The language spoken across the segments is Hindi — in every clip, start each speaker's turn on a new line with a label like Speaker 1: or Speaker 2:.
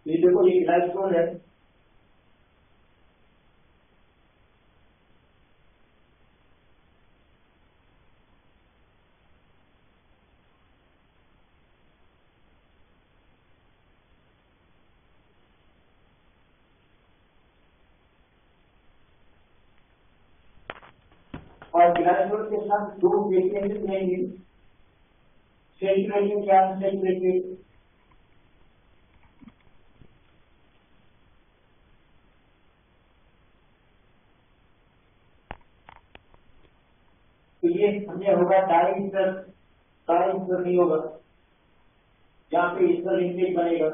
Speaker 1: ये देखो ये ग्लाइकोल है, और ग्लाइकोल के साथ दो फैटी एसिड लेंगे। सैचुरेटेड क्या है? सैचुरेटेड तो ये हमने होगा डाइईस्टर, डाइईस्टर नहीं होगा, जहां पे ईस्टर लिंकेज बनेगा।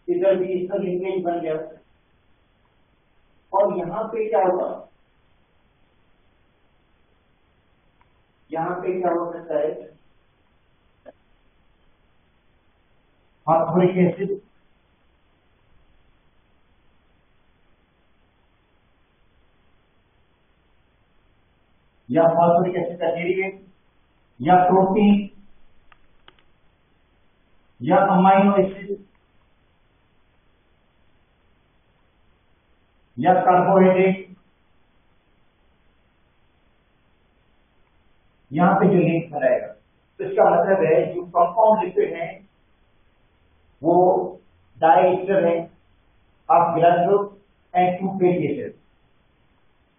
Speaker 1: इधर भी ईस्टर लिंकेज बन गया, और यहाँ पे क्या होगा? यहाँ पे क्या हो सकता है? फॉस्फोरिक एसिड या फॉस्फोरिक एसिड का डेरिवेट या प्रोटीन या अमाइनो एसिड या कार्बोहाइड्रेट, यहां पे जो लिंक बनाएगा। तो इसका मतलब है जो कंपाउंड लिपिड है वो डाइईस्टर है of glycol and two fatty acid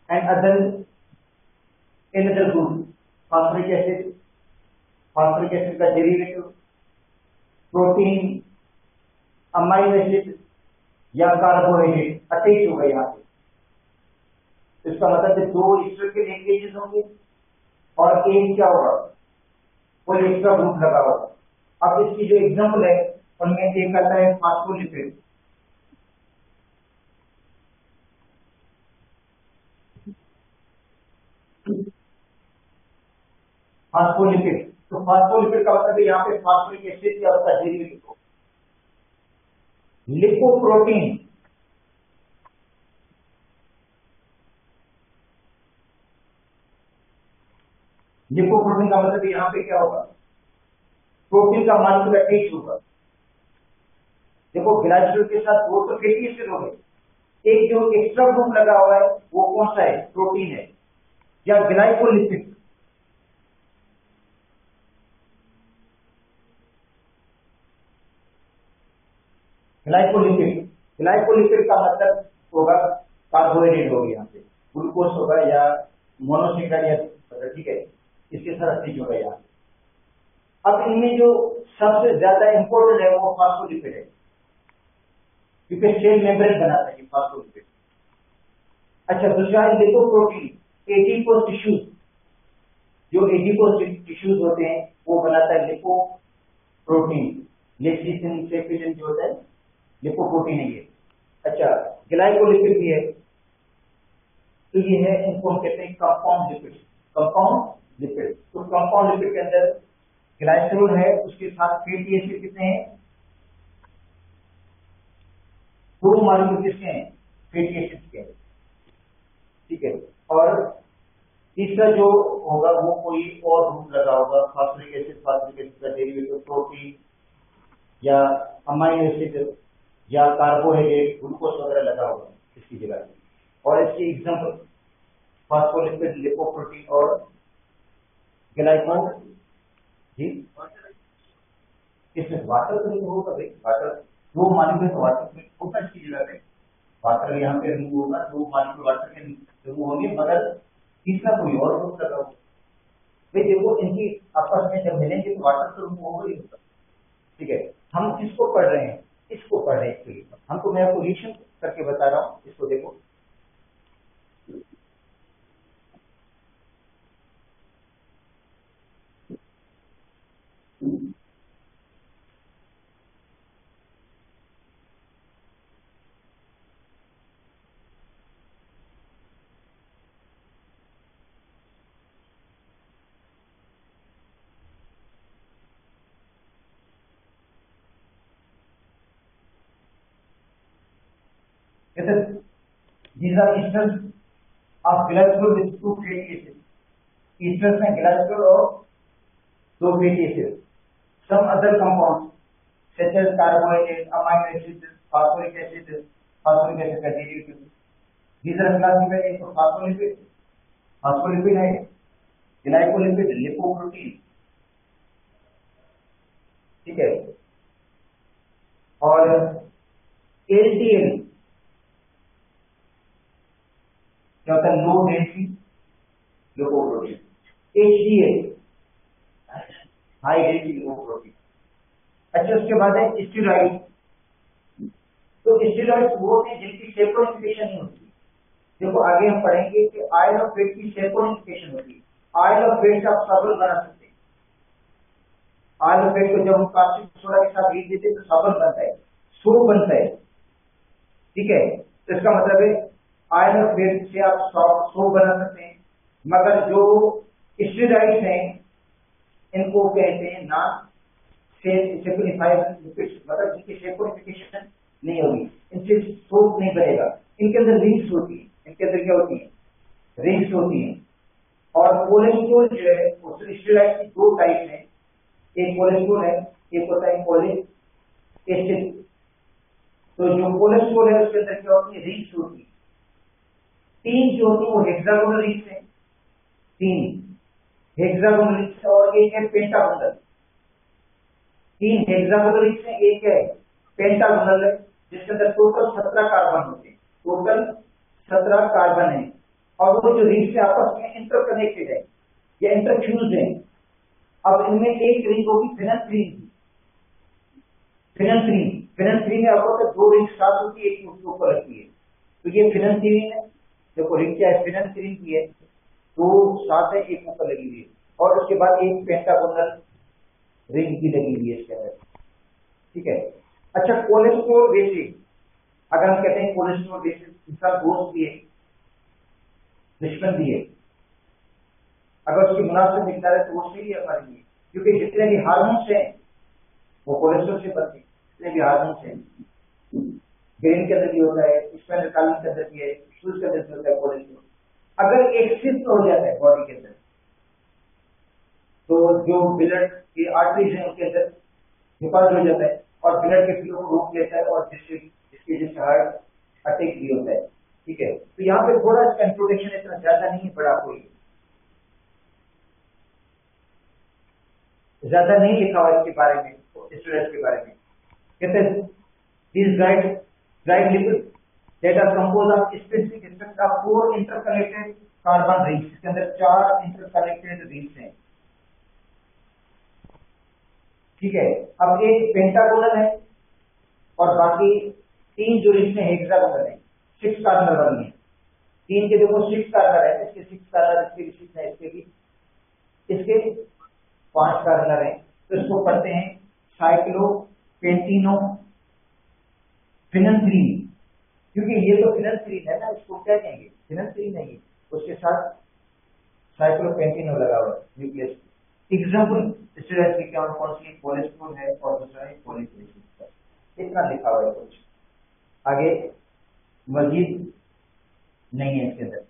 Speaker 1: and other another group phosphoric acid का डेरिवेटिव, प्रोटीन, अमाइनो एसिड या कार्बोहाइड्रेट अटैच होगा यहाँ पे। इसका मतलब है दो ईस्टर के लिंकेजेस होंगे और एक क्या होगा? कोई एक्स्ट्रा ग्रुप लगा होगा। अब इसकी जो एग्जांपल है उनमें एक आता है फास्फोलिपिड, फास्फोलिपिड। तो फास्फोलिपिड का मतलब है यहाँ पे फास्फोरिक एसिड या उसका डेरिवेटिव। लिपोप्रोटीन, लिपोप्रोटीन का मतलब यहाँ पे क्या होगा? प्रोटीन का मॉलिक्यूल अटैच होगा। देखो ग्लाइकोल के साथ दो तो फैटी एसिड हो गए, एक जो एक्स्ट्रा ग्रुप लगा हुआ है वो कौन सा है? प्रोटीन है या ग्लाइकोलिपिड। ग्लाइकोलिपिड, ग्लाइकोलिपिड का मतलब होगा कार्बोहाइड्रेट होगा, यहाँ पे ग्लूकोज होगा या मोनोसेकेराइड, ठीक है, इसके साथ अटैच होगा यहाँ। अब इनमें जो सबसे ज्यादा इंपॉर्टेंट है वो फास्फोलिपिड है, क्योंकि सेल मेम्ब्रेन बनाता है फास्फोलिपिड। अच्छा, दूसरा है लिपोप्रोटीन, एडिपोज टिश्यूज, जो एडिपोज टिश्यूज होते हैं वो बनाता है लिपोप्रोटीन। लेसिसिन सेफिलिन जो होता है लिपोप्रोटीन है ये। अच्छा, ग्लाइकोलिपिड भी है, तो ये है, इनको हम कहते हैं कंपाउंड लिपिड। कंपाउंड लिपिड, तो कंपाउंड लिपिड के अंदर ग्लाइकोल है, उसके साथ फैटी एसिड कितने हैं? दो मॉलिक्यूल किसके हैं? फैटी एसिड के, ठीक है। और तीसरा जो होगा वो कोई और ग्रुप लगा होगा, फास्फोरिक एसिड का डेरिवेटिव, प्रोटीन या अमाइनो एसिड या कार्बोहाइड्रेट, ग्लूकोज वगैरह लगा होगा इसकी जगह। और इसकी एग्जांपल फास्फोलिपिड, लिपोप्रोटीन और ग्लाइकोल। जी, इसमें वाटर तो नहीं होगा भाई, वाटर दो मॉलिक्यूल वाटर में होगा इसकी जगह पे, वाटर यहाँ पे रिमूव होगा, दो मॉलिक्यूल वाटर के रिमूव होंगे, मगर तीसरा कोई और ग्रुप लगा होगा। भाई देखो इनकी आपस में जब मिलेंगे तो वाटर तो रिमूव होगा ही होगा, ठीक है। हम किसको पढ़ रहे हैं? इसको पढ़ रहे हैं, हमको, मैं आपको रिएक्शन करके बता रहा हूँ, इसको देखो। These are esters of glycerol with two fatty acids. Esters में glycerol और दो fatty acid, some other compounds such as carbohydrate, amino acid, phosphoric acid का derivative. These are classified into phospholipid. Phospholipid है, glycolipid, lipoprotein, ठीक है. और LDL क्या होता है? Low density lipoprotein. HDL high density lipoprotein. अच्छा, उसके बाद है स्टेरॉइड. तो स्टेरॉइड वो है जिनकी सेपोनिफिकेशन नहीं होती. देखो आगे हम पढ़ेंगे कि ऑयल ऑफ फेट की सेपोनिफिकेशन होती है. ऑयल ऑफ फेट से आप साबुन बना सकते हैं. ऑयल ऑफ फेट को जब हम प्लास्टिक सोडा के साथ हीट देते हैं तो साबुन बनता है, सोप बनता है, ठीक है. तो इसका मतलब है ऑयल ऑफ फेट से आप सोप बना सकते हैं. मगर जो स्टेरॉइड्स हैं इनको कहते हैं नॉन सेपोनिफाइड लिपिड्स, मतलब जिनकी सेपोनिफिकेशन नहीं होगी, इनसे सोप नहीं बनेगा. इनके अंदर रिंग्स होती है. इनके अंदर क्या होती है? रिंग्स होती है. और कोलेस्ट्रॉल जो है वो स्टेरॉइड की दो टाइप है. एक कोलेस्ट्रॉल है, एक होता है कोलिक एसिड. तो जो कोलेस्ट्रॉल है उसके अंदर क्या होती है? रिंग्स होती है. तीन जो होती है वो हेक्सागोनल रिंग्स है. तीन हेक्सागोनल रिंग्स और एक है पेंटागोनल. तीन हेक्सागोनल रिंग्स है, एक है पेंटागोनल है जिसके अंदर टोटल 17 कार्बन होते हैं. टोटल 17 कार्बन है. और वो जो रिंग्स है आपस में इंटरकनेक्टेड है या इंटरफ्यूज है. अब इनमें एक रिंग होगी फिनोल्फथालीन. फिनोल्फथालीन में आपको दो रिंग साथ होती है, एक उसके ऊपर रखती है. तो ये फिनोल्फथालीन है. देखो रिंग क्या है? फिनोल्फथालीन की है, दो साथ है, एक ऊपर लगी हुई है. और उसके बाद एक पेंटागोनल रिंग भी लगी हुई है इसके अंदर, ठीक है. अच्छा, कोलेस्ट्रॉल बेसिस, अगर हम कहते हैं कोलेस्ट्रॉल बेसिस इंसान दोस्त भी है, दुश्मन भी है. अगर उसकी मुनासिब मिकदार है तो वो सही है हमारे लिए, क्योंकि जितने भी हार्मोन्स हैं वो कोलेस्ट्रॉल से बनते हैं. जितने भी हार्मोन्स हैं, ब्रेन के अंदर भी होता है, स्पाइनल कॉलम के अंदर भी है, शूज के अंदर भी होता है कोलेस्ट्रॉल. अगर एक्सेस हो जाता है बॉडी के अंदर तो जो ब्लड की आर्टरीज है उनके अंदर डिपॉजिट हो जाता है और ब्लड के फ्लो को रोक लेता है, और जिसकी वजह से हार्ट अटैक भी होता है, ठीक है. तो यहाँ पे थोड़ा इसका इंट्रोडक्शन इतना ज्यादा नहीं है, बड़ा कोई ज्यादा नहीं लिखा हुआ इसके बारे में, स्टेरॉइड्स के बारे में. कहते हैं these dried lipids that are composed of specific structure of 4 interconnected carbon rings. इसके अंदर 4 इंटरकनेक्टेड रिंग्स हैं, ठीक है. अब एक पेंटागोनल है और बाकी तीन जो रिंग्स हैं हेक्सागोनल है. 6 कार्बन वाली है. तीन के देखो 6 कार्बन है, इसके 6 कार्बन, इसके भी 6 है, इसके 5 कार्बन है. तो इसको पढ़ते हैं साइक्लोपेंटिनो फिनोल्फथालीन, क्योंकि ये तो फिनोल्फथालीन है ना, इसको क्या कहेंगे? फिनोल्फथालीन है ये. उसके साथ साइक्लोपेंटिनो लगा हुआ है न्यूक्लियस. एग्जाम्पल स्टेरॉइड की क्या कौन सी? कोलेस्ट्रॉल है और दूसरा है फोलिक एसिड. इतना लिखा हुआ है, कुछ आगे मजीद नहीं है इसके अंदर.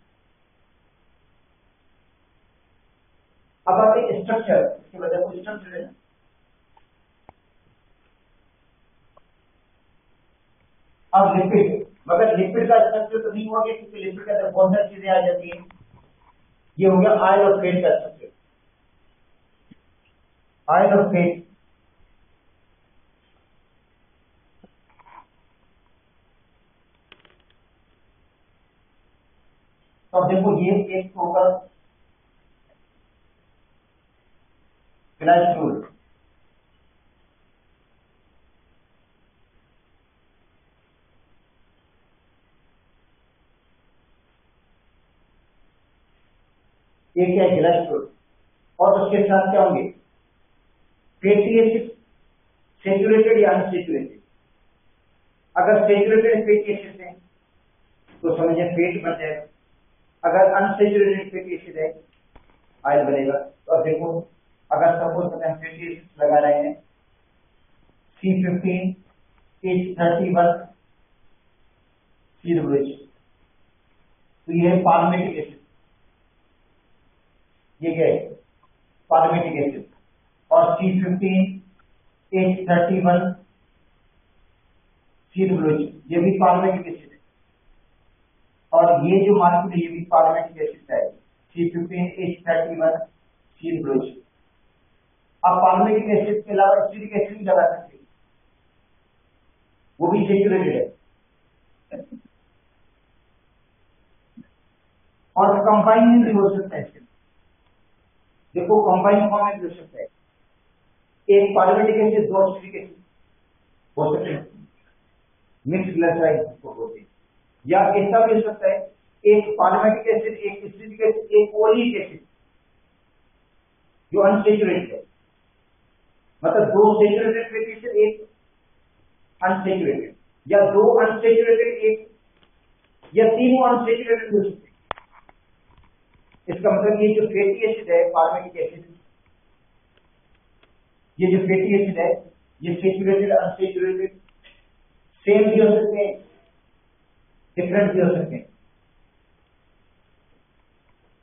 Speaker 1: अब आते हैं स्ट्रक्चर. इसके वजह को स्ट्रक्चर है. अब लिपिड, मगर लिपिड का स्ट्रक्चर तो नहीं हुआ गया क्योंकि लिपिड के अंदर बहुत सारी चीजें आ जाती हैं. ये हो गया ऑयल और फेट का स्ट्रक्चर. ऑयल और फेट, तो अब देखो ये एक होगा ग्लाइकोल, ये क्या है? ग्लाइकोल. और उसके साथ क्या होंगे? फैटी एसिड, सेचुरेटेड या अनसेचुरेटेड. अगर सेचुरेटेड फैटी एसिड है तो समझिए फैट बन जाएगा. अगर अनसेचुरेटेड फैटी एसिड है ऑयल बनेगा. तो अब देखो, अगर सपोज हम फैटी एसिड लगा रहे हैं C15 H31 COH, तो ये है पाल्मेटिक एसिड. ये क्या है? Palmitic acid. और C15H31 COOH, ये भी पार्मेटिक एसिड है। और ये जो मॉलिक्यूल है ये भी पार्मेटिक एसिड का है, C15H31 COOH। आप पार्मेटिक एसिड के अलावा एसिडिक एसिड भी लगा सकते हैं, वो भी सेचुरेटेड है। और कंबाइन भी हो सकता है, देखो कंबाइन फॉर्म में भी हो सकता है, एक पार्मेटिक एसिड दो एसिडिक एसिड हो सकते हैं, मिक्स ग्लाइसराइड जिसको बोलते हैं। या ऐसा भी हो सकता है एक पार्मेटिक एसिड, एक एसिडिक एसिड, एक ओलिक एसिड जो अनसेचुरेटेड है, मतलब दो सेचुरेटेड फैटी एसिड एक अनसेचुरेटेड, या दो अनसेचुरेटेड एक, या तीनों अनसेचुरेटेड हो सकते हैं। इसका मतलब ये जो फैटी एसिड है पार्मेटिक एसिड, ये जो फैटी एसिड है ये सेचुरेटेड अनसेचुरेटेड सेम भी हो सकते हैं, डिफरेंट भी हो सकते हैं।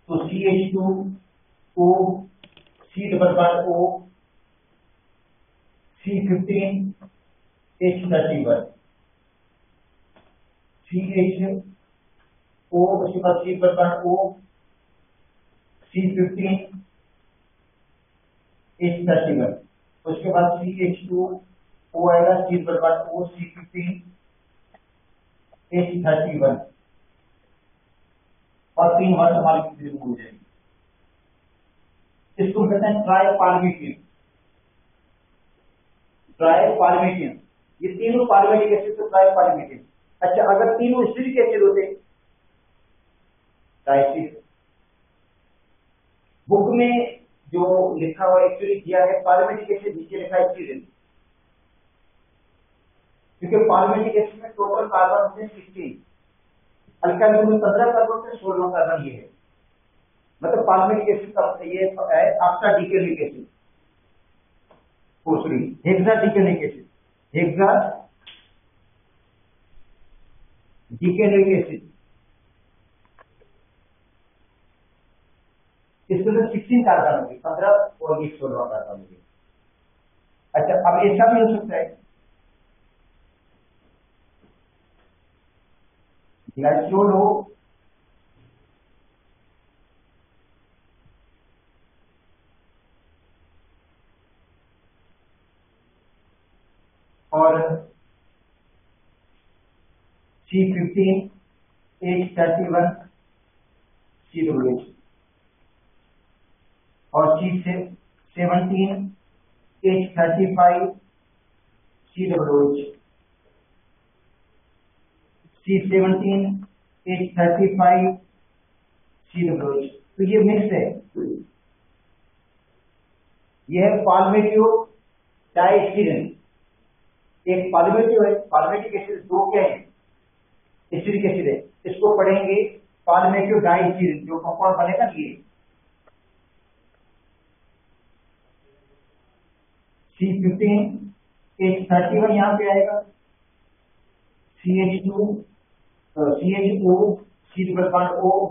Speaker 1: तो CH2O C++O C15H31 CHO, उसके बाद C++O C15H31, उसके बाद CH2O आएगा, C++O C15H31 और तीन वाटर मॉलिक्यूल हो जाएंगे। इसको कहते हैं ट्राइपार्मेटियम। ट्राइपार्मेटियम, ये तीनों पार्मेटिक एसिड तो ट्राइपार्मेटियम। अच्छा, अगर तीनों एसिडिक एसिड होते ट्राइसिड। बुक में जो लिखा हुआ एक्चुअली दिया है पार्मेटिक एसिड, नीचे लिखा है एसिड, क्योंकि पार्मेटिक एसिड में टोटल कार्बन होते हैं 16, अल्काइल ग्रुप में 15 कार्बन होते हैं, 16 कार्बन ये है। मतलब पार्मेटिक एसिड का ये है after decanoic acid, sorry hexadecanoic acid, hexadecanoic acid, इसके अंदर 16 कार्बन होंगे, 15 और 16 कार्बन होंगे। अच्छा, अब ऐसा भी हो सकता है ग्लाइसियोल हो और C15H31 COOH और C17H35 COOH, C17H35 COOH। तो ये मिक्स है, यह है पाल्मेटियो डाइस्टीरेन। एक पाल्मेटियो है, पाल्मेटिक एसिड दो क्या है एसिडिक एसिड है, इसको पढ़ेंगे पाल्मेटियो डाइस्टीरेन, जो कंपाउंड बनेगा ये C15H31 यहाँ पे आएगा, CHO C++O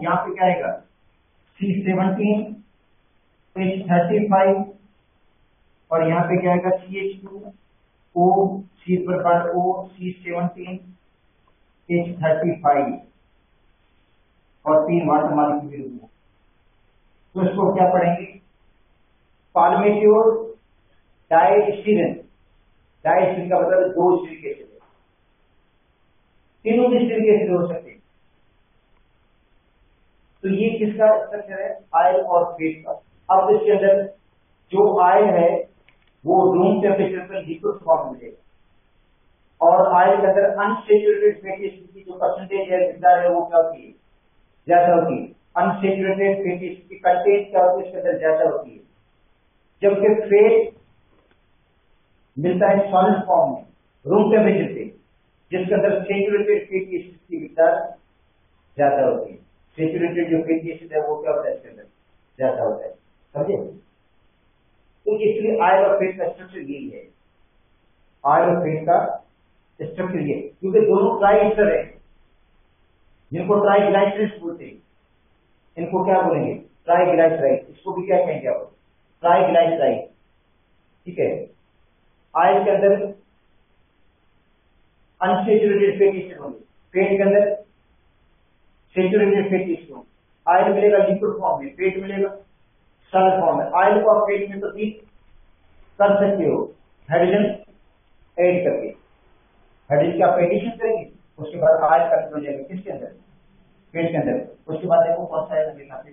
Speaker 1: यहाँ पे क्या आएगा, C17H35 और यहाँ पे क्या आएगा CH2O C++O C17H35 और तीन वाटर मॉलिक्यूल। तो इसको क्या पढ़ेंगे, पाल्मेटियो डाइस्टीरेन। डाइस्टीरेन का मतलब दो एसिडिक एसिड है, तीनों एसिडिक एसिड हो सकते हैं। तो ये किसका स्ट्रक्चर है, आयल और फेट का। अब इसके अंदर जो आयल है वो रूम टेम्परेचर पर लिक्विड फॉर्म में है, और आयल के अंदर अनसेचुरेटेड फैटी एसिड की जो परसेंटेज है, मिकदार है, वो क्या होती है, ज्यादा होती है। अनसेचुरेटेड फैटी एसिड की कंटेंट क्या होती है, इसके अंदर ज्यादा होती है। जबकि फेट मिलता है सॉलिड फॉर्म में रूम टेम्परेचर पे, जिसके अंदर सेचुरेटेड फैटी एसिड की मिकदार ज्यादा होती है। सेचुरेटेड जो फैटी एसिड है वो क्या होता है, इसके अंदर ज्यादा होता है, समझे। तो इसलिए आयल और फेट का स्ट्रक्चर यही है, आयल और फेट का स्ट्रक्चर ये, क्योंकि दोनों ट्राई एस्टर है, जिनको ट्राइग्लाइसराइड बोलते हैं, इनको क्या बोलेंगे, ट्राइग्लाइसराइड। इसको भी क्या कहेंगे आप, ट्राइग्लाइसराइड। ठीक है। ऑयल के अंदर अनसेचुरेटेड फैटी एसिड होंगे, फैट के अंदर सेचुरेटेड फैटी एसिड होंगे। ऑयल मिलेगा लिक्विड फॉर्म में, फैट मिलेगा सॉलिड फॉर्म में। ऑयल को आप फैट में तो ठीक कर सकते हो हाइड्रोजन ऐड करके, हाइड्रोजन की आप एडिशन करेंगे, उसके बाद ऑयल कन्वर्ट हो जाएगा किसके अंदर, फैट के अंदर। उसके बाद देखो कौन सा है यहाँ पे,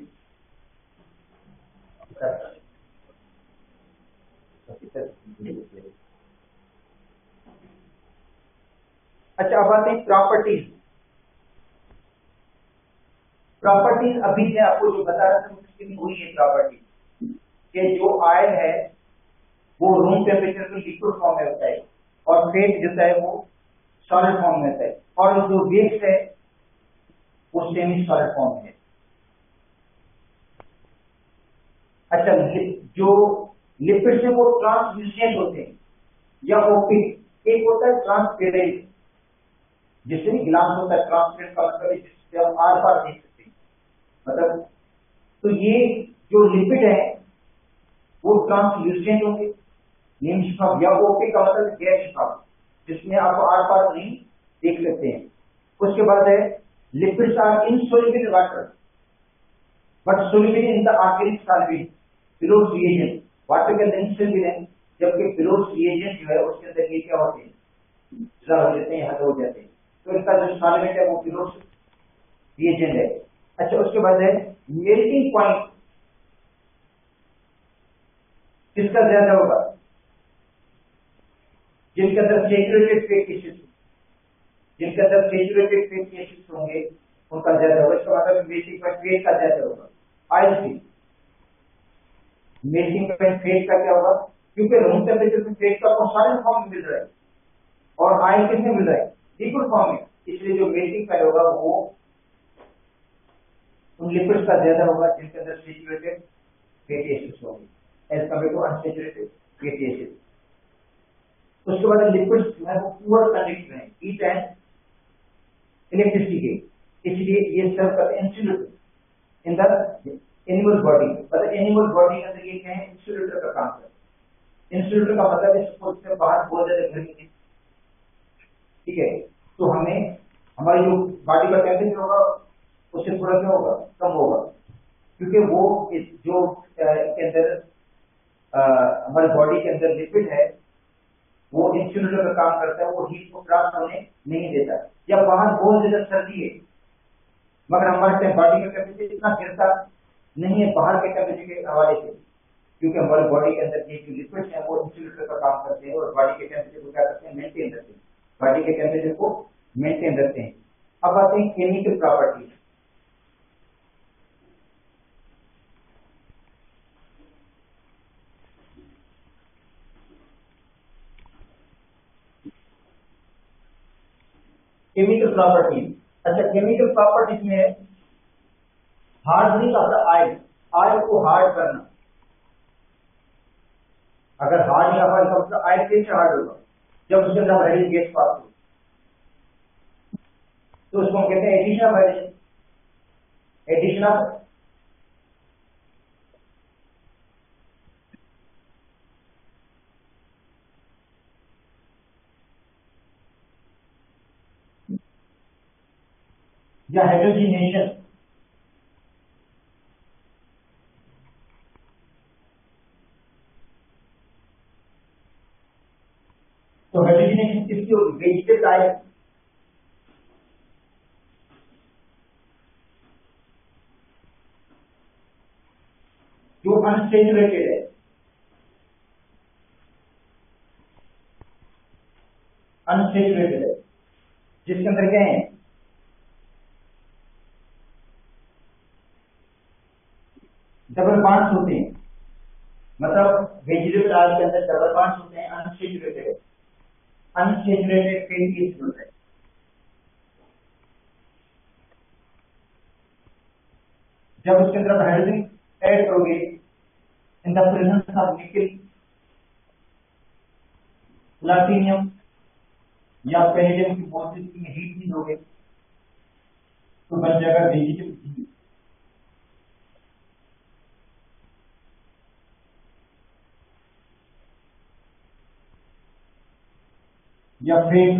Speaker 1: अच्छा अब आते हैं प्रॉपर्टीज। प्रॉपर्टीज अभी मैं आपको जो बता रहा था उसकी भी वही है प्रॉपर्टी, कि जो ऑयल है वो रूम टेम्परेचर पे लिक्विड फॉर्म में होता है और फैट जो है वो सॉलिड फॉर्म में होता है, और जो वेस्ट है वो सेमी सॉलिड फॉर्म में है। अच्छा जो लिपिड्स है वो ट्रांसल्यूसेंट होते हैं या ओपिक, एक होता है ट्रांसपेरेंट जिससे गिलास होता है, ट्रांसपेरेंट का मतलब है जिससे हम आर पार देख सकते हैं, मतलब तो ये जो लिपिड है वो ट्रांसल्यूसेंट होंगे नेम शिफाफ, या ओपिक का मतलब गैर शिफाफ जिसमें आप आर पार नहीं देख सकते हैं। उसके बाद है lipids are insoluble in water but soluble in the organic solvent below reagent. Water के अंदर इनसोल्युबल है, जबकि बिलो रिएजेंट जो है उसके अंदर ये क्या होते हैं, जला हो जाते हैं, हद हो जाते हैं, तो इसका जो सॉल्वेंट है वो बिलो रिएजेंट है। अच्छा उसके बाद है मेल्टिंग पॉइंट किसका ज्यादा होगा, जिनके अंदर सेचुरेटेड फैटी एसिड्स, जिनके अंदर सेचुरेटेड फैटी एसिड्स होंगे उनका ज्यादा होगा। इसका मतलब मेल्टिंग पॉइंट फैट का ज्यादा होगा। ऑयल से मेल्टिंग पॉइंट फैट का क्या होगा, क्योंकि रूम टेम्परेचर में फैट का सॉलिड फॉर्म में मिल रहा है और ऑयल किसमें मिल रहा है, लिक्विड फॉर्म में, इसलिए जो मेल्टिंग पॉइंट होगा वो उन लिपिड्स का ज्यादा होगा जिनके अंदर सेचुरेटेड फैटी एसिड्स होंगे as compared to unsaturated fatty acids. उसके बाद लिपिड्स जो है वो पुअर कंडक्टर है हीट एंड इलेक्ट्रिसिटी के, इसलिए ये सर्व करते हैं insulator in the animal body, मतलब एनिमल बॉडी के अंदर ये क्या है, इंसुलेटर का काम करते हैं। इंसुलेटर का मतलब है बाहर बहुत ज्यादा गर्मी है, ठीक है, तो हमें हमारी जो बॉडी का टेम्परेचर होगा उससे थोड़ा क्या होगा, कम होगा, क्योंकि वो जो के अंदर हमारी बॉडी के अंदर लिपिड है वो इंसुलेटर का काम करता है, वो हीट को ट्रांसफर होने नहीं देता। या बाहर बहुत ज्यादा सर्दी है मगर हमारे बॉडी का टेम्परेचर इतना गिरता नहीं है बाहर के टेम्परेचर के हवाले से, क्योंकि हमारे बॉडी के अंदर ये जो लिपिड्स है वो इंसुलेटर का काम करते हैं और बॉडी के टेम्परेचर को क्या करते हैं, मेंटेन रखते हैं, बॉडी के टेम्परेचर को मेंटेन रखते हैं। अब आते हैं केमिकल प्रॉपर्टीज। केमिकल प्रॉपर्टीज, अच्छा केमिकल प्रॉपर्टीज में hardening of the oil, oil को हार्ड करना। अगर हार्ड नहीं ऑयल का मतलब ऑयल कैसे हार्ड होगा, जब उसके अंदर हाइड्रोजन गैस पास हो तो उसको हम कहते हैं addition of hydrogen, addition of या हाइड्रोजनेशन। तो हाइड्रोजनेशन किसकी होगी, वेजिटेबल ऑयल, जो अनसेचुरेटेड है, अनसेचुरेटेड है जिसके अंदर क्या है, डबल बॉन्ड्स होते हैं, मतलब वेजिटेबल ऑयल के अंदर डबल बॉन्ड्स होते हैं, अनसेचुरेटेड, अनसेचुरेटेड फैटी एसिड होता है। जब उसके अंदर हाइड्रोजन ऐड करोगे इन द प्रेजेंस ऑफ निकल, प्लैटिनम या पेरिडियम की मौजूदगी में हीट नहीं दोगे तो बन जाएगा वेजिटेबल घी। या फेट,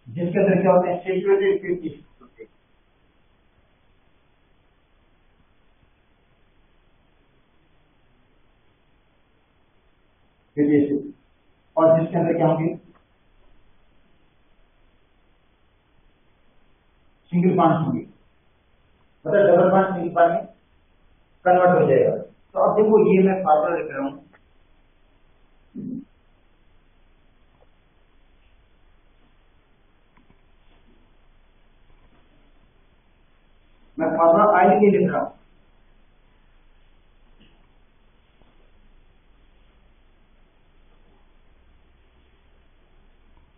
Speaker 1: जिसके अंदर क्या होते हैं सेचुरेटेड फैटी एसिड होते हैं। फैटी एसिड, और जिसके अंदर क्या होंगे सिंगल बॉन्ड होंगे, मतलब डबल बॉन्ड सिंगल बॉन्ड में कन्वर्ट हो जाएगा। तो अब देखो ये मैं फार्मूला लिख रहा हूं, मैं फार्मूला आई के लिख रहा हूं।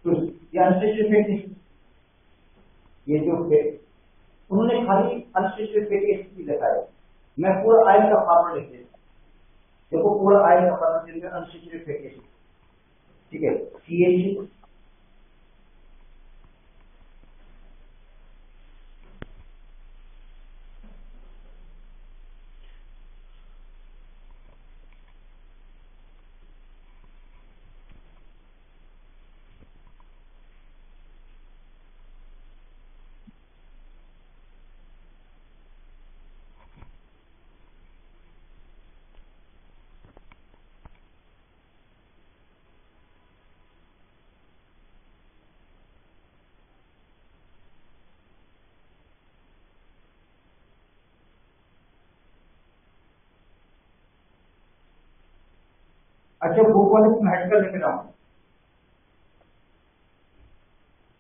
Speaker 1: तो ये अनस्टेचुरेटेड फैटी एसिड, ये जो उन्होंने खाली अनस्टेचुरेटेड फैटी एसिड ही लिखा है, मैं पूरा आयन का फार्मूला लिख देता हूं। देखो पूरा आयन का फार्मूला जिसमें अनस्टेचुरेटेड फैटी एसिड, ठीक है, CH अच्छा भोपाल में हटकर लिख रहा हूं,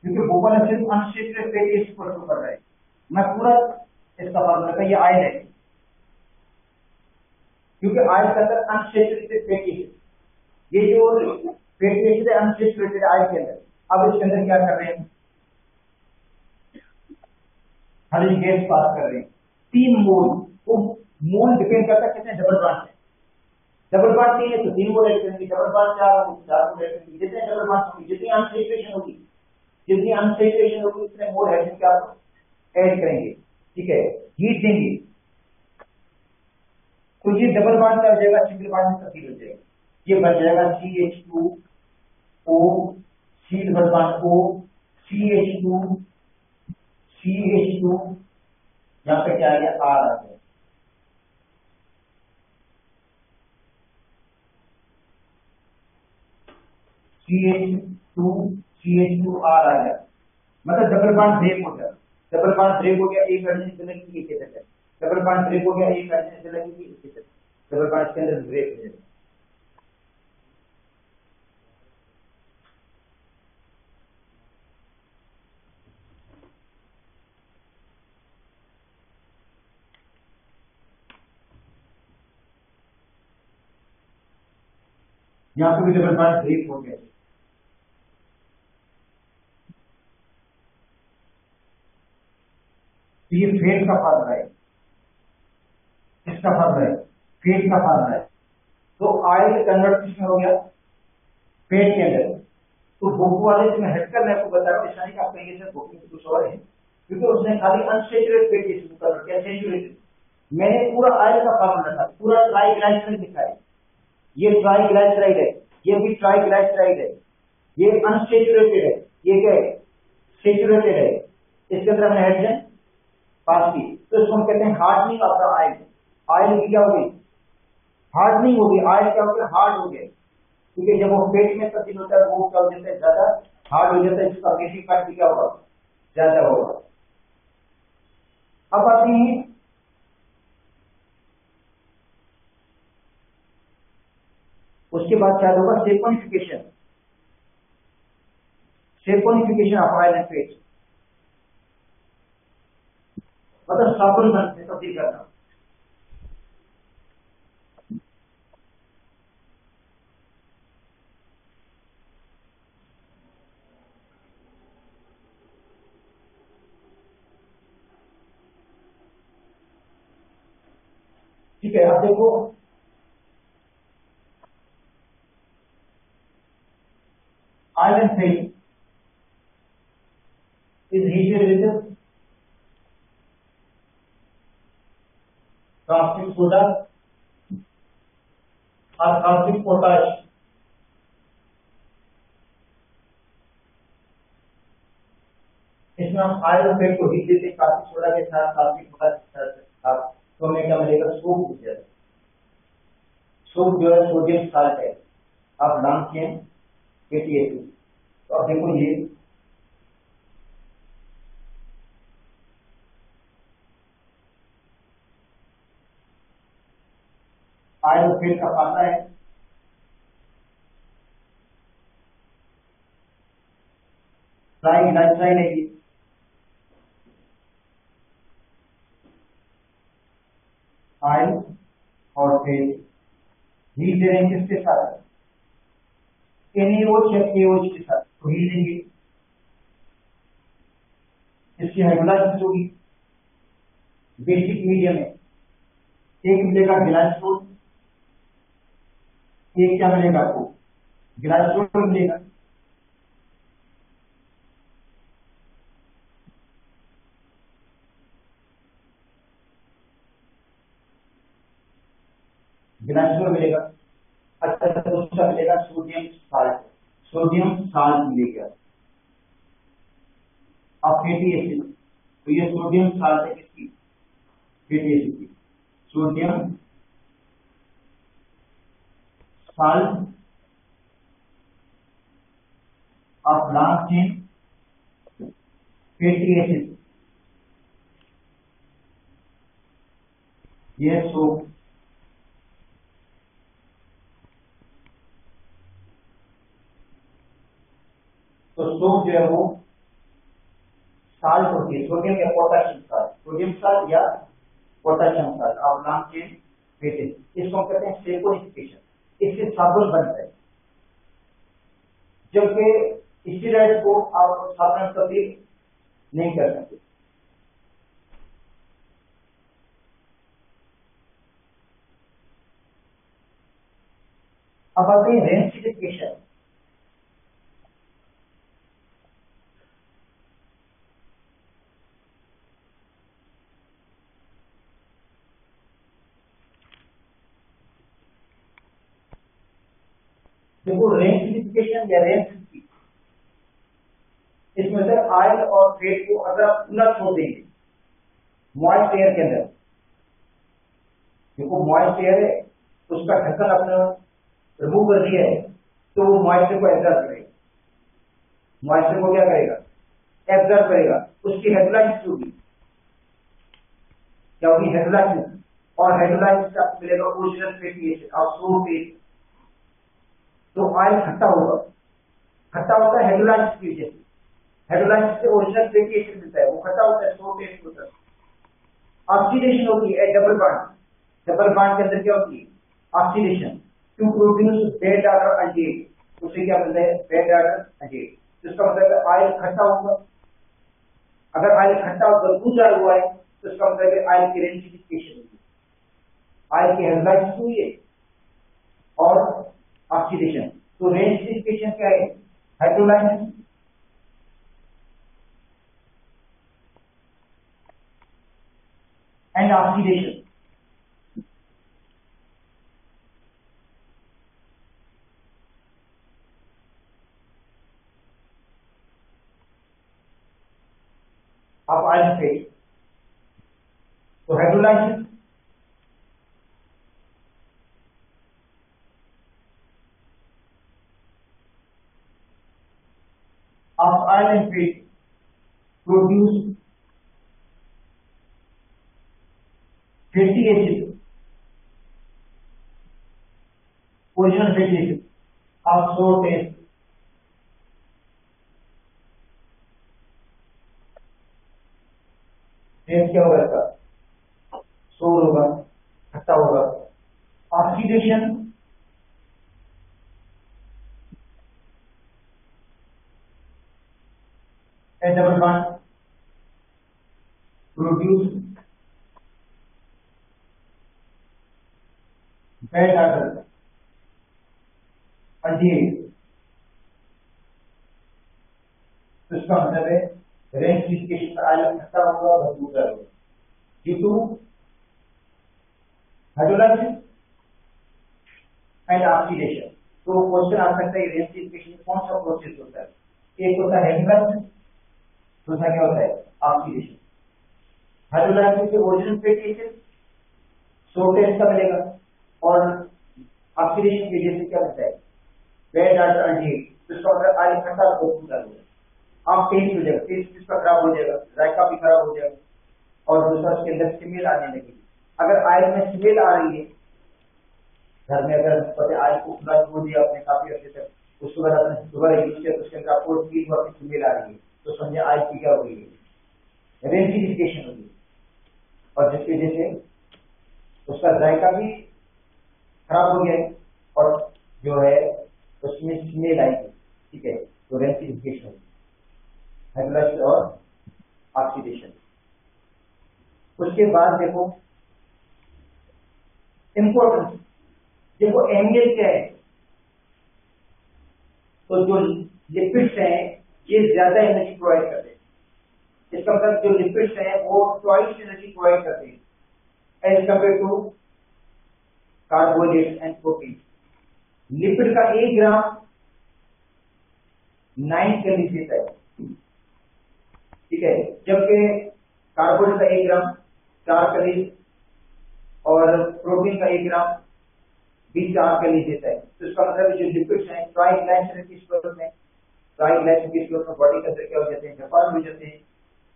Speaker 1: क्योंकि भोपाल सिर्फ अनस्टेचुरेटेड फैटी एसिड पर शो कर रहा है। मैं पूरा इसका फार्मूला का ये आयन है, क्योंकि आयन के अंदर अनसेचुरेटेड फैटी एसिड, ये जो फैटी एसिड है अनसेचुरेटेड आयन के अंदर। अब इसके अंदर क्या कर रहे हैं, हाइड्रोजन गैस पास कर रहे हैं 3 मोल। वो मोल डिपेंड करता है कितने डबल बॉन्ड है, डबल बॉन्ड 3 है तो 3 मोल ऐड करेंगे, डबल बॉन्ड 4 होगी 4 मोल ऐड करेंगे, जितने डबल बॉन्ड होंगे, जितनी अनसेचुरेशन होगी, जितनी अनसेचुरेशन होगी उतने मोल हाइड्रोजन के आप ऐड करेंगे, ठीक है, हीट देंगे, तो ये डबल बॉन्ड का हो जाएगा, सिंगल बॉन्ड में तब्दील हो जाएगा, ये बन जाएगा CH2O, C double bond O, CH2 यहाँ पे क्या आ गया R आ गया, CH2R आ गया, मतलब डबल बॉन्ड ब्रेक हो गया, डबल बॉन्ड ब्रेक हो गया, एक हाइड्रोजन से लगेगी एक इधर, डबल बॉन्ड ब्रेक हो गया, एक हाइड्रोजन से लगेगी एक इधर, डबल बॉन्ड के अंदर ब्रेक हो जाएगा। यहाँ पे भी डबल बॉन्ड ब्रेक हो गया, तो ये फेट का फार्मूला है, किसका फार्मूला है, फेट का फार्मूला है। तो आयल कन्वर्ट किसमें हो गया, फेट के अंदर। तो बुक वाले से मैं हटकर मैं आपको बता रहा हूँ, ऐसा नहीं कि आप कहेंगे सर बुक में कुछ और है, क्योंकि उसने खाली अनसेचुरेटेड फेट एसिड कन्वर्ट किया सेचुरेटेड। मैंने पूरा आयल का फार्मूला था, पूरा ट्राइग्लाइसराइड लिखा है, ये ट्राइग्लाइसराइड है, ये भी ट्राइग्लाइसराइड है, ये अनसेचुरेटेड है, ये क्या है सेचुरेटेड है, इसके अंदर हमने हाइड्रोजन पास की, तो इसको हम कहते हैं hardening of the aisle. Oil की क्या हो गई, हार्डनिंग हो गई, आयल क्या हो गया, हार्ड हो गया, क्योंकि जब वो पेट में तब्दील होता है वो क्या हो जाता है, ज्यादा हार्ड हो जाता है, जिसका बेसिक पार्ट भी क्या होगा, ज्यादा होगा। अब आते हैं उसके बाद क्या होगा, saponification, saponification of oil and fat, मतलब साबुन में तब्दील करना। ठीक है, अब देखो oil and fat is heated with caustic soda or caustic potash इसमें हम आयरन फेट को हीट देते कास्टिक सोडा के साथ, कास्टिक सोडा के साथ, तो हमें क्या मिलेगा, सोप मिल जाएगा। सोप जो है सोडियम साल्ट है, आप नाम किए KTAC। तो अब देखो ये आयरन फेट का पाता है, ट्राइग्लिसराइड है ये, आयरन और फेट हीट दे रहे हैं किसके साथ, NaOH या KOH के साथ, तो हीट देंगे, इसकी हाइड्रोलाइसिस होगी बेसिक मीडियम में, एक मिलेगा ग्लाइसोल, एक क्या मिलेगा आपको, ग्लाइसोल मिलेगा, ग्लाइसोल मिलेगा। अच्छा दूसरा मिलेगा सोडियम साल्ट, सोडियम साल्ट मिलेगा। अब फैटी एसिड, तो ये सोडियम साल्ट है किसकी, फैटी एसिड की, sodium salt of long chain fatty acid, ये सोप। तो सोप जो है वो साल्ट होती है, सोडियम या पोटेशियम साल्ट, सोडियम साल्ट या potassium salt of long chain fatty acid, इसको हम कहते हैं सैपोनिफिकेशन, इससे साबुन बनता है। जबकि स्टेरॉइड को आप साबुन कभी नहीं कर सकते। अब आते हैं रेंसिफिकेशन। देखो रेंसिफिकेशन या रेंसिफिकेशन, इसमें से ऑयल और फेट को अगर आप खुला छोड़ देंगे मॉइस्ट एयर के अंदर, देखो मॉइस्ट एयर है उसका ढक्कन अपना रिमूव कर दिया है, तो वो मॉइस्चर को एब्जॉर्ब करेगा, मॉइस्चर को क्या करेगा, एब्जॉर्ब करेगा, उसकी हाइड्रोलाइसिस होगी, क्या होगी, हाइड्रोलाइसिस, और हाइड्रोलाइसिस से आपको मिलेगा ओरिजिनल फैटी एसिड और सोप एसिड। तो ऑयल खट्टा होगा, खट्टा होता है हाइड्रोलाइसिस की वजह से, हाइड्रोलाइसिस से ओरिजिनल फैटी एसिड मिलता है, वो खट्टा होता है, सोप एसिड होता है। ऑक्सीडेशन होती है डबल बॉन्ड, डबल बॉन्ड के अंदर क्या होती है, oxidation to produce bad odour aldehyde, उसे क्या मिलता है, बेड ऑर्डर एल्डिहाइड, जिसका मतलब है ऑयल खट्टा होगा। अगर ऑयल खट्टा और बदबूदार हुआ है तो इसका मतलब है ऑयल की रेंसिफिकेशन हुई है, ऑयल की हाइड्रोलाइसिस हुई है और ऑक्सीडेशन। तो रेंसिफिकेशन क्या है, हाइड्रोलाइसिस एंड ऑक्सीडेशन। अब आयरन फेट, तो hydrolysis of iron fat produce fatty acid, original fatty acid of soap acid, taste क्या होगा इसका, सोर होगा, खट्टा होगा। Oxidation a double bond produce bad odour aldehyde, तो इसका मतलब है रेंसिफिकेशन का आयरन खट्टा होगा, बदबूदार होगा due to hydrolysis and oxidation. तो क्वेश्चन आ सकता है रेंसिफिकेशन कौन सा प्रोसेस होता है, एक होता है हाइड्रोलाइसिस, दूसरा क्या होता है ऑक्सीडेशन। हाइड्रोलाइसिस से ओरिजिनल फैटी एसिड शॉर्टेज का मिलेगा और ऑक्सीडेशन की वजह से क्या होता है बैड अल्टरनेटिव, तो इसका मतलब ऑयल खट्टा हो जाएगा, आप टेस्ट हो जाएगा, टेस्ट इसका खराब हो जाएगा, जायका भी खराब हो जाएगा। और दूसरा उसके अंदर स्मेल आने लगेगी। अगर ऑयल में स्मेल आ रही है, घर में अगर पहले ऑयल को खुला छोड़ दिया आपने काफी अर्से तक, उसके बाद आपने दोबारा यूज किया तो उसके अंदर आपको फील हुआ कि स्मेल आ रही है, तो समझे ऑयल की क्या हो गई है, रेंसिफिकेशन हो गई, और जिसकी वजह से उसका जायका भी खराब हो गया और जो है उसमें स्मेल आएगी। ठीक है, तो रेंसिफिकेशन होगी, हाइड्रोलाइसिस और ऑक्सीडेशन। उसके बाद देखो इंपॉर्टेंस, देखो अहमियत क्या है, तो जो लिपिड्स हैं ये ज्यादा एनर्जी प्रोवाइड करते हैं। इसका मतलब जो लिपिड्स हैं वो ट्वाइस एनर्जी प्रोवाइड करते हैं as compare to carbohydrates and protein. Lipid का 1 ग्राम 9 कैलोरी देता है, ठीक है, जबकि कार्बोहाइड्रेट का 1 ग्राम 4 कैलोरी और प्रोटीन का 1 ग्राम भी 4 कैलोरी देता है। तो इसका मतलब जो लिपिड्स हैं ट्राइग्लिसराइड की सूरत में, ट्राइग्लिसराइड की सूरत में बॉडी के अंदर क्या हो जाते हैं, जपान हो जाते हैं।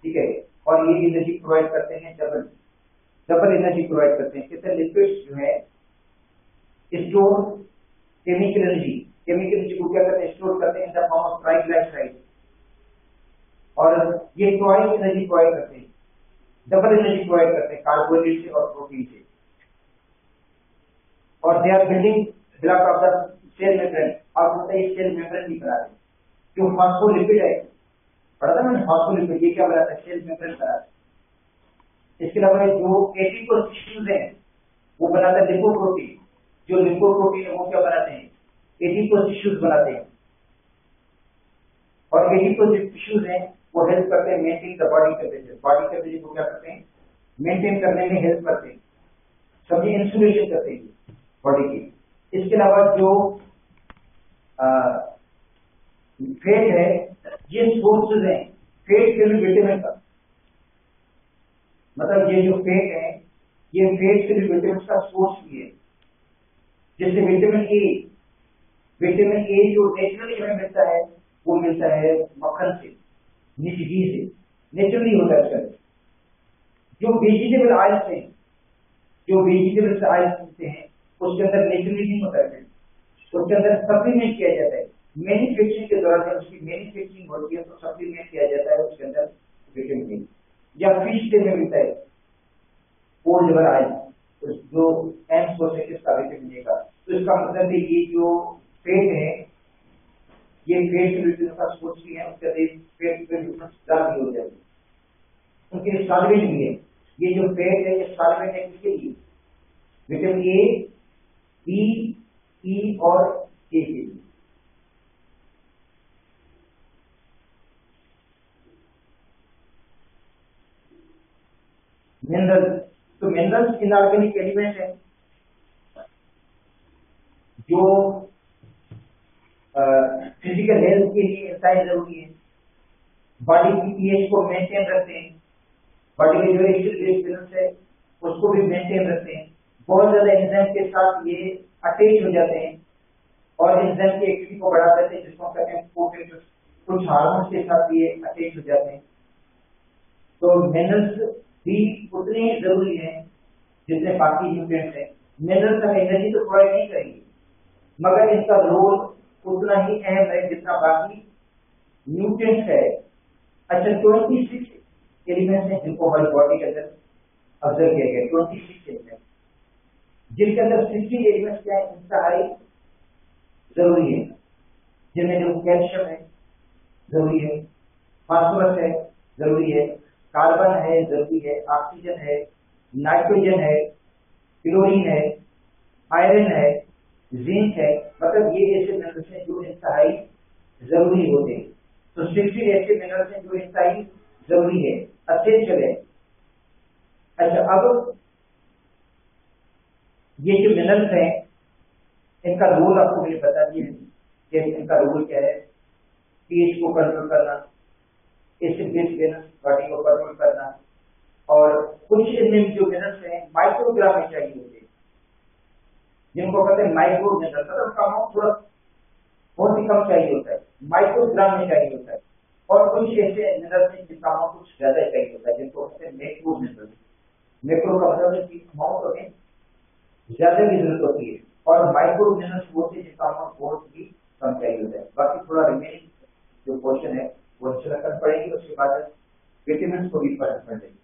Speaker 1: ठीक है, और ये एनर्जी प्रोवाइड करते हैं, डबल एनर्जी प्रोवाइड करते हैं। कितने लिपिड्स जो है स्टोर केमिकल एनर्जी को क्या करते हैं, स्टोर करते हैं in the form of triglyceride, और ये ट्वाइस एनर्जी प्रोवाइड करते हैं, डबल एनर्जी प्रोवाइड करते हैं कार्बोहाइड्रेट से और प्रोटीन से। और they are building block of the cell membrane, और होता है सेल मेम्ब्रेन भी बनाते हैं। जो फॉस्फोलिपिड है, पढ़ा था मैंने फॉस्फोलिपिड, ये क्या बनाता है, सेल मेम्ब्रेन बनाता है। इसके अलावा जो एडिपोज टिश्यूज हैं वो बनाता है लिपोप्रोटीन, जो लिपोप्रोटीन है वो क्या बनाते हैं, एडिपोज टिश्यूज बनाते हैं। और एडिपोज टिश्यूज हैं वो हेल्प करते हैं maintain the body temperature, body temperature को क्या करते हैं, मेंटेन करने में हेल्प करते हैं, सभी इंसुलेशन करते हैं बॉडी की। इसके अलावा जो फैट है, ये सोर्सेज हैं फैट से भी विटामिन का, मतलब ये जो फैट है ये फैट से भी विटामिन का सोर्स भी है। जैसे विटामिन ए जो नेचुरली हमें मिलता है वो मिलता है मक्खन से, निजी से, नेचुरली होता है उसका। जो वेजिटेबल ऑयल्स हैं, जो वेजिटेबल ऑयल्स मिलते हैं उसके अंदर नेचुरली नहीं होता है, उसके अंदर सप्लीमेंट किया जाता है। मैन्युफैक्चरिंग के दौरान जब उसकी मैन्युफैक्चरिंग होती है तो सप्लीमेंट किया जाता है उसके अंदर विटामिन ए, या फिश से में मिलता है कोल्ड लिवर ऑयल जो एम सोर्स है किसका, विटामिन ए का। तो इसका मतलब है ये जो फैट है ये फैट से विटामिन का सोर्स भी है, उसके फैट पे ज्यादा भी हो जाएगी, उनके सॉल्वेंट भी है। ये जो फैट है ये सॉल्वेंट है किसके लिए, विटामिन ए, बी, ई और के लिए। मिनरल्स, तो मिनरल्स इनऑर्गेनिक एलिमेंट है जो फिजिकल हेल्थ के लिए इंतहाई जरूरी है, बॉडी की पीएच को मेंटेन रखते हैं, बॉडी के जो एसिड बैलेंस है उसको भी मेंटेन रखते हैं। बहुत ज्यादा एंजाइम के साथ ये अटैच हो जाते हैं और एंजाइम की एक्टिविटी को बढ़ा देते हैं, जिसको कहते हैं पोटेंशियल। कुछ हार्मोन्स के साथ ये अटैच हो जाते हैं। तो मिनरल्स भी उतने ही जरूरी है जितने बाकी न्यूट्रिएंट्स हैं। मिनरल्स हमें एनर्जी तो प्रोवाइड नहीं करेंगे, मगर इनका रोल उतना ही अहम है जितना बाकी न्यूट्रिएंट्स है। अच्छा, 26 एलिमेंट्स हैं जिनको हमारी बॉडी के अंदर ऑब्जर्व किया गया, 26 एलिमेंट्स, जिनके अंदर 60 एलिमेंट्स क्या है, इंतहाई जरूरी है, जिनमें जो कैल्शियम है जरूरी है, फास्फोरस है जरूरी है, कार्बन है जरूरी है, ऑक्सीजन है, नाइट्रोजन है, क्लोरीन है, आयरन है, जिंक है। मतलब ये ऐसे मिनरल्स हैं जो इंतहाई जरूरी होते हैं। तो 60 ऐसे मिनरल्स हैं जो इंतहाई जरूरी है, असेंशियल है। अच्छा, अब ये जो मिनरल्स हैं इनका रोल आपको मैंने बता दिया है कि इनका रोल क्या है, पीएच को कंट्रोल करना, एसिड बेस मिनरल्स बॉडी को कंट्रोल करना, और कुछ इनमें जो मिनरल्स हैं माइक्रोग्राम में चाहिए होते हैं, जिनको कहते हैं माइक्रो मिनरल्स, मतलब उसका अमाउंट थोड़ा बहुत ही कम चाहिए होता है, माइक्रोग्राम में चाहिए होता है। और कुछ ऐसे मिनरल्स हैं जिनका अमाउंट कुछ ज्यादा चाहिए होता है, जिनको कहते हैं मैक्रो मिनरल्स। मैक्रो का मतलब है कि अमाउंट हमें ज्यादा की जरूरत होती है, और माइक्रो मिनरल्स वो होते हैं जिनका अमाउंट बहुत ही कम चाहिए होता है। बाकी थोड़ा रिमेनिंग जो पोर्शन है वो इंशाल्लाह कर पड़ेगी, उसके बाद विटामिन को भी फर्क पड़ जाएगी।